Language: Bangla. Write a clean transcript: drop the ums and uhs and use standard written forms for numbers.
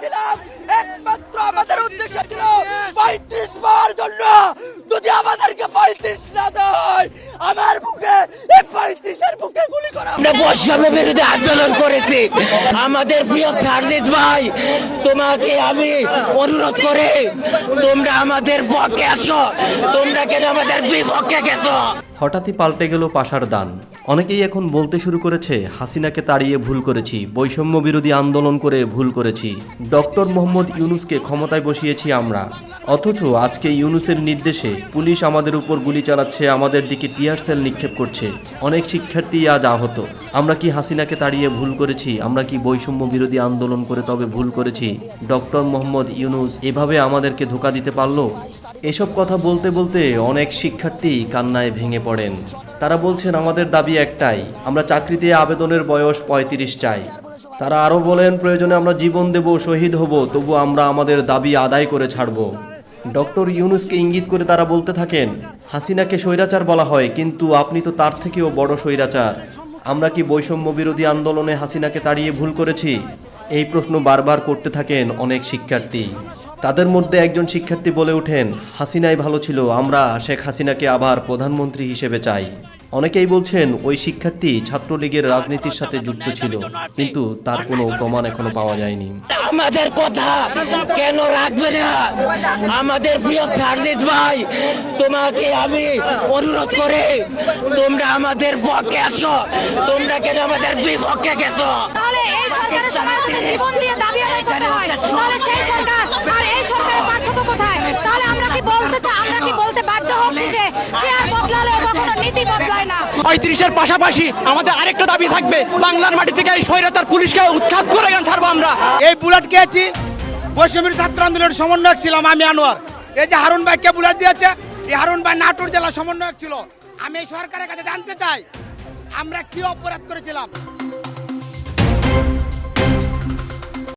ছিলাম একমাত্র আমাদের উদ্দেশ্য ছিল 35 পাওয়ার জন্য। যদি আমাদেরকে 35 না দেয় আমার বুকে এই 35 এর বুকে গুলি করা। আমরা বৈষম্য বিরোধী আন্দোলন করেছি। আমাদের প্রিয় সার্জিস ভাই, তোমাকে আমি অনুরোধ করে তোমরা আমাদের পক্ষে আসো, তোমরা কেন আমাদের বিপক্ষে গেছো? হঠাৎই পাল্টে গেল পাশার দান। অনেকেই এখন বলতে শুরু করেছে হাসিনাকে তাড়িয়ে ভুল করেছি, বৈষম্য বিরোধী আন্দোলন করে ভুল করেছি, ডক্টর মোহাম্মদ ইউনূসকে ক্ষমতায় বসিয়েছি আমরা। অথচ আজকে ইউনূসের নির্দেশে পুলিশ আমাদের উপর গুলি চালাচ্ছে, আমাদের দিকে টিয়ার সেল নিক্ষেপ করছে, অনেক শিক্ষার্থী আজ আহত। আমরা কি হাসিনাকে তাড়িয়ে ভুল করেছি? আমরা কি বৈষম্য বিরোধী আন্দোলন করে তবে ভুল করেছি? ডক্টর মোহাম্মদ ইউনূস এভাবে আমাদেরকে ধোঁকা দিতে পারলো? এসব কথা বলতে বলতে অনেক শিক্ষার্থী কান্নায় ভেঙে পড়েন। তারা বলছেন আমাদের দাবি একটাই, আমরা চাকরিতে আবেদনের বয়স 35 চাই। তারা আরও বলেন প্রয়োজনে আমরা জীবন দেব, শহীদ হব, তবু আমরা আমাদের দাবি আদায় করে ছাড়ব। ডক্টর ইউনূসকে ইঙ্গিত করে তারা বলতে থাকেন হাসিনাকে স্বৈরাচার বলা হয়, কিন্তু আপনি তো তার থেকেও বড় স্বৈরাচার। আমরা কি বৈষম্য বিরোধী আন্দোলনে হাসিনাকে তাড়িয়ে ভুল করেছি? এই প্রশ্ন বারবার করতে থাকেন অনেক শিক্ষার্থী। তাদের মধ্যে একজন শিক্ষার্থী বলে ওঠেন হাসিনাই ভালো ছিল, আমরা শেখ হাসিনাকে আবার প্রধানমন্ত্রী হিসেবে চাই। অনেকেই বলছেন ওই শিক্ষার্থী ছাত্রলীগের রাজনীতির সাথে যুক্ত ছিল, কিন্তু তার কোনো প্রমাণ এখনো পাওয়া যায়নি। আমাদের কথা কেন রাখবে না? আমাদের প্রিয় সার্জিস ভাই, তোমাকে আমি অনুরোধ করে তোমরা আমাদের পক্ষে আসো, তোমরা কেন আমাদের বিপক্ষে গেছো? তাহলে এই সরকারের সময় যদি জীবন দিয়ে দাবি আদায় করতে হয়, তাহলে সেই সরকার আর এই সরকারের পার্থক্য কোথায়? তাহলে আমরা কি বলতে বাধ্য হচ্ছি যে চেয়ার বদলালে কখনো নীতি বদলায় না? 35-এর পাশাপাশি আমাদের আরেকটা দাবি থাকবে, বাংলার মাটি থেকে এই স্বৈরাচার পুলিশকে উৎখাত করে গান ছাড়বো আমরা। এই বুলেট খেয়েছি, বৈষম্যের ছাত্র আন্দোলনের সমন্বয়ক ছিলাম আমি আনোয়ার। এই যে হারুন ভাইকে বুলেট দিয়েছে, এই হারুন ভাই নাটোর জেলা সমন্বয়ক ছিল। আমি এই সরকারের কাছে জানতে চাই আমরা কি অপরাধ করেছিলাম।